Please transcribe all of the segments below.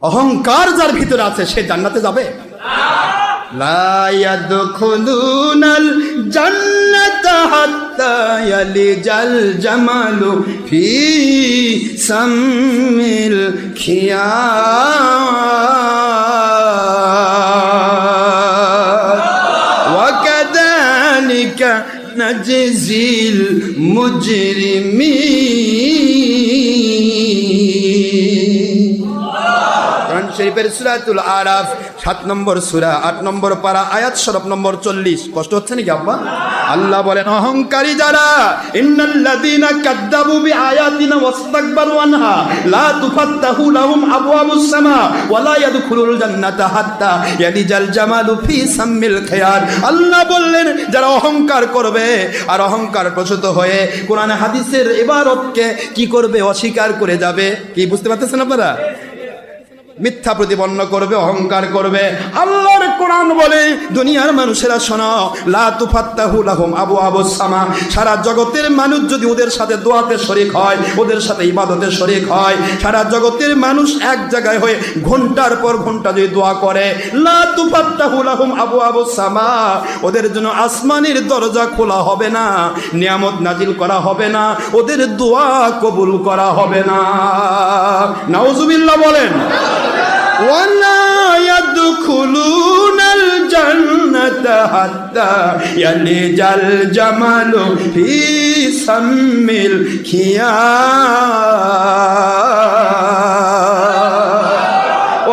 অহংকার যার ভিতরে আছে সে জান্নাতে যাবে? লা ইয়াদখুলুনাল জান্নাতা হাত্তা ইয়ালিজাল জামালু ফি সামিল খিয়াত ওয়া কাযালিকা নাজজিল মুজরিমিন। কোরআন শরীফের সূরাতুল আরাফ 7 নম্বর সূরা 8 নম্বর পারা আয়াত শরফ নম্বর 40। কষ্ট হচ্ছে নাকি আব্বা? আল্লাহ বলেন অহংকারী যারা, ইন্নাল্লাযীনা কাযযাবু বিআয়াতিনা ওয়াস্তাকবারু আনহা লা তুফাত্তাহু লাহুম আবওয়াবুস সামা ওয়া লা ইয়াদখুলুল জান্নাতা হাত্তা ইয়ালিজাল জামালু ফি সামিল খিয়াত। আল্লাহ বললেন যারা অহংকার করবে আর অহংকার প্রসূত হয়ে কোরআন হাদিসের ইবারতকে কি করবে? অস্বীকার করে যাবে। কি বুঝতে পারতেছেন আপনারা? মিথ্যা প্রতিপন্ন করবে, অহংকার করবে। আল্লাহর কোরআন বলে দুনিয়ার মানুষেরা শোনো, লা তুফাত্তাহু লাহুম আবওয়াবুস সামা, সারা জগতের মানুষ যদি ওদের সাথে দোয়াতে শরীক হয়, ওদের সাথে ইবাদতে শরীক হয়, সারা জগতের মানুষ এক জায়গায় হয়ে ঘন্টার পর ঘন্টা যদি দোয়া করে, লা তুফাত্তাহু লাহুম আবওয়াবুস সামা, ওদের জন্য আসমানের দরজা খোলা হবে না, নিয়ামত নাজিল করা হবে না, ওদের দোয়া কবুল করা হবে না। নাউজুবিল্লাহ বলেন। ওয়ালা ইয়াদখুলুনাল জান্নাতা হাত্তা ইয়ালিজাল জামালু ফি সামিল খিয়াত।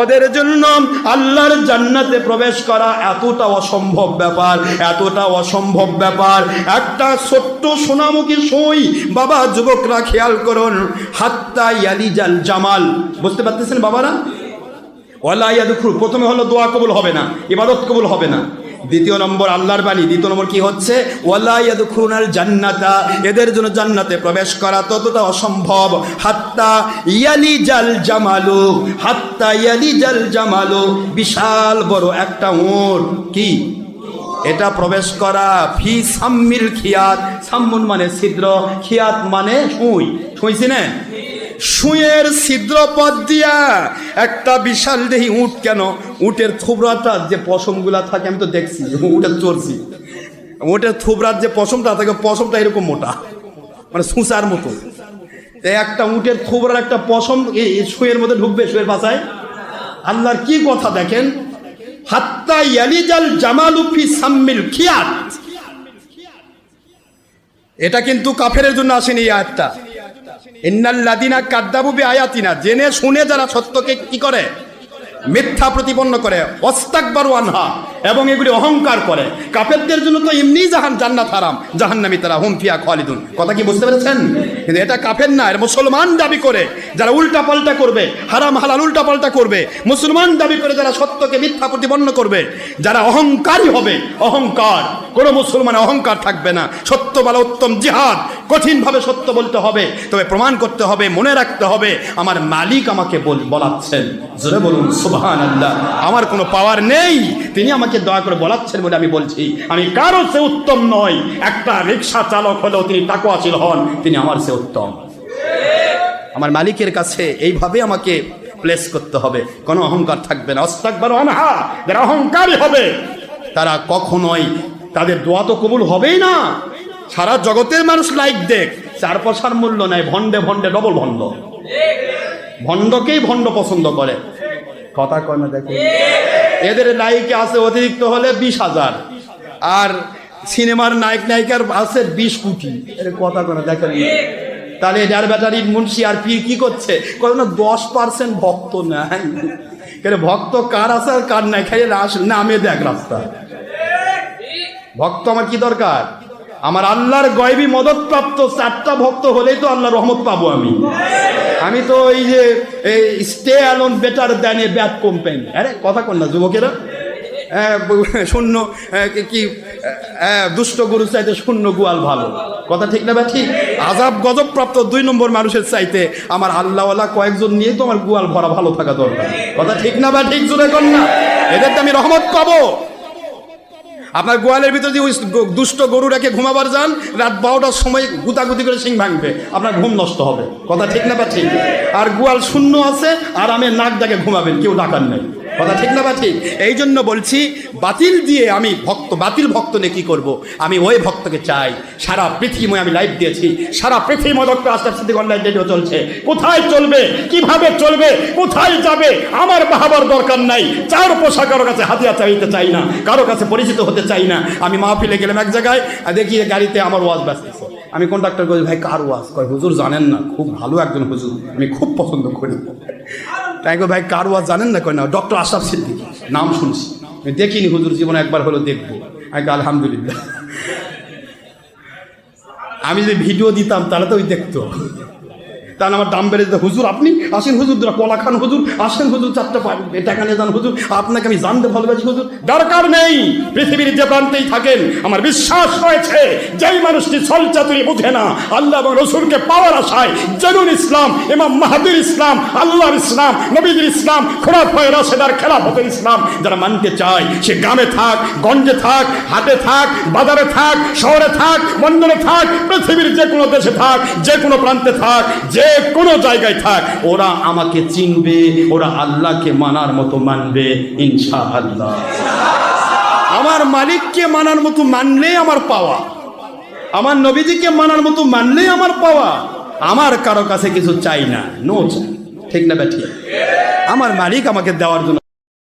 ওদের জন্য আল্লাহর জান্নাতে প্রবেশ করা এতটা অসম্ভব ব্যাপার, এতটা অসম্ভব ব্যাপার। একটা ছোট্ট সোনামুখী সই, বাবা যুবকরা খেয়াল করুন, হাত্তা ইয়ালিজাল জামাল, বুঝতে পারতেছেন বাবারা? ওয়ালা ইয়াদখুল, প্রথমে হলো দোয়া কবুল হবে না, ইবাদত কবুল হবে না। দ্বিতীয় নম্বর আল্লাহর বাণী, দ্বিতীয় নম্বর কি হচ্ছে? ওয়ালা ইয়াদখুলুনাল জান্নাতা, এদের জন্য জান্নাতে প্রবেশ করা ততটা অসম্ভব। হাত্তা ইয়ালিজাল জামালু, হাত্তা ইয়ালিজাল জামালু, বিশাল বড় একটা উট, কি এটা প্রবেশ করা, ফি সাম্মিল খিয়াত, সাম্মুন মানে ছিদ্র, খিয়াত মানে সুই, শুইছি না? সুয়ের ছিদ্র পথ দিয়া একটা বিশাল দেহি উট, কেন উটের থুবরাটা যে পশমগুলা থাকে, আমি তো দেখছি উটের চড়ছি, উটের থুবরার যে পশমটা থাকে, পশমটা এরকম মোটা, মানে সুসার মতো। একটা উটের থুবরার একটা পশম এই সুয়ের মধ্যে ঢুকবে, সুয়ের পাশায়? আল্লাহর কি কথা দেখেন, হাত্তা ইয়ালিজাল জামালু ফি সাম্মিল খিয়াত। এটা কিন্তু কাফেরের জন্য আসেনি এই আয়াতটা। ইন্নাল্লাযীনা কাযযাবু বিআয়াতিনা, জেনে শুনে যারা সত্যকে কি করে? মিথ্যা প্রতিপন্ন করে, ওয়াস্তাকবারু আনহা, এবং এগুলি অহংকার করে। কাফেরদের জন্য তো এমনি জান্নাত হারাম, জাহান্নামী তারা, হুম ফিহা খালিদুন। কথা কি বুঝতে পেরেছেন? কিন্তু এটা কাফের না, এর মুসলমান দাবি করে যারা উল্টা পাল্টা করবে, হারাম হালাল উল্টা পাল্টা করবে, মুসলমান দাবি করে যারা সত্যকে মিথ্যা প্রতিপন্ন করবে, যারা অহংকারী হবে, অহংকার, কোনো মুসলমান অহংকার থাকবে না। সত্য বলা উত্তম জিহাদ, কঠিনভাবে সত্য বলতে হবে, তবে প্রমাণ করতে হবে, মনে রাখতে হবে আমার মালিক আমাকে বলাচ্ছেন। জোরে বলুন সুবহানাল্লাহ। আমার কোনো পাওয়ার নেই, তিনি আমাকে দয়া করে বলাচ্ছেন বলে আমি বলছি। আমি কারো চেয়ে উত্তম নয়, একটা রিক্সা চালক হলেও তিনি তাকওয়াশীল হন, তিনি আমার চেয়ে উত্তম। আমার মালিকের কাছে এইভাবে আমাকে প্লেস করতে হবে, কোনো অহংকার থাকবে না। আস্তাকবারু আনহা, যারা অহংকারী হবে তারা কখনোই, তাদের দোয়া তো কবুল হবেই না। সারা জগতের মানুষ লাইক দেখ, 4 পয়সার মূল্য নাই, ভণ্ডে ভণ্ডে ডবল ভণ্ড, ভণ্ডকেই ভণ্ড পছন্দ করে। কথা কয় না? দেখো এদের লাইকে আছে অতিরিক্ত হলে 20,000, আর সিনেমার নায়ক নায়িকার আছে 20 কোটি। এর কথা কয় না? দেখেন তাহলে এটার ব্যাটারি মুন্সি আর পীর কি করছে? কোনো 10% ভক্ত নাই, কেন ভক্ত কার আছে আর কার নাই, খাইয়ে নামে দেখ রাস্তা। ভক্ত আমার কি দরকার? আমার আল্লাহর গয়বী মদত প্রাপ্ত 4টা ভক্ত হলেই তো আল্লাহর রহমত পাবো আমি। আমি তো এই যে stay alone better than a bad company. আরে কথা কন না যুবকেরা, শূন্য কি দুষ্ট গরু চাইতে শূন্য গোয়াল ভালো। কথা ঠিক না বা ঠিক? আজাব গজব প্রাপ্ত 2 নম্বর মানুষের চাইতে আমার আল্লাহওয়ালা কয়েকজন নিয়ে তো আমার গোয়াল ভরা ভালো থাকা দরকার। কথা ঠিক না বা ঠিক? জোরে কন না। এদের তো আমি রহমত পাবো। আপনার গোয়ালের ভিতরে যদি ওই দুষ্ট গরু রেখে ঘুমাবার যান, রাত 12টার সময় গুতাগুতি করে সিং ভাঙবে, আপনার ঘুম নষ্ট হবে। কথা ঠিক না বা ঠিক? আর গোয়াল শূন্য আছে, আর আমি নাক ডাকে ঘুমাবেন, কেউ ডাকার নেই। কথা ঠিক না বা ঠিক? এই জন্য বলছি, বাতিল দিয়ে আমি বাতিল ভক্ত নিয়ে কী করবো? আমি ওই ভক্তকে চাই। সারা পৃথিবীময় আমি লাইভ দিয়েছি, সারা পৃথিবীময় doctor Ashraf Siddique online radio চলছে। কোথায় চলবে, কিভাবে চলবে, কোথায় যাবে, আমার বাহাবার দরকার নাই। চার পোশা কারো কাছে হাতিয়া চাইতে চাই না, কারো কাছে পরিচিত হতে চাই না। আমি মাহফিলে গেলাম এক জায়গায়, দেখি গাড়িতে আমার ওয়াজ ব্যস্তেছে। আমি কন্ডাক্টর বলি, ভাই কার ওয়াজ? কয় হুজুর জানেন না, খুব ভালো একজন হুজুর, আমি খুব পছন্দ করি। তাই গো ভাই কার ওয়াজ জানেন না? কয় না, ডক্টর আশরাফ সিদ্দিক, নাম শুনছি, আমি দেখিনি হুজুর, জীবনে একবার হলো দেখবো। আমি আলহামদুলিল্লাহ। আমি যদি ভিডিও দিতাম তাহলে তো ওই দেখতো, তাহলে আমার দাম বেড়ে যেত। হুজুর আপনি আসেন, হুজুর কলা খান, হুজুর আসেন, হুজুর চারটা টাকা নিয়ে যান, হুজুর আপনাকে আমি জানতে ভালোবাসি। হুজুর দরকার নেই, পৃথিবীর যে প্রান্তেই থাকেন, আমার বিশ্বাস রয়েছে যেই মানুষটি ছলচাতুরি বুঝে না, আল্লাহ এবং রসুলকে পাওয়ার আশায় জেনুইন ইসলাম, ইমাম মাহাদির ইসলাম, আল্লাহর ইসলাম, নবীদের ইসলাম, খোলাফায়ে রাশেদার খেলাফতের ইসলাম যারা মানতে চায়, সে গ্রামে থাক, গঞ্জে থাক, হাটে থাক, বাজারে থাক, শহরে থাক, বন্দরে থাক, পৃথিবীর যে কোনো দেশে থাক, যে কোনো প্রান্তে থাক, যে কোনো জায়গায় থাক, ওরা আমাকে চিনবে, ওরা আল্লাহকে মানার মতো মানবে ইনশাআল্লাহ। আমার মালিককে মানার মতো মানলে আমার পাওয়া, আমার নবীজিকে মানার মতো মানলে আমার পাওয়া। আমার কারো কাছে কিছু চাই না, নো চাই। ঠিক না ব্যাঠি? আমার মালিক আমাকে দেওয়ার জন্য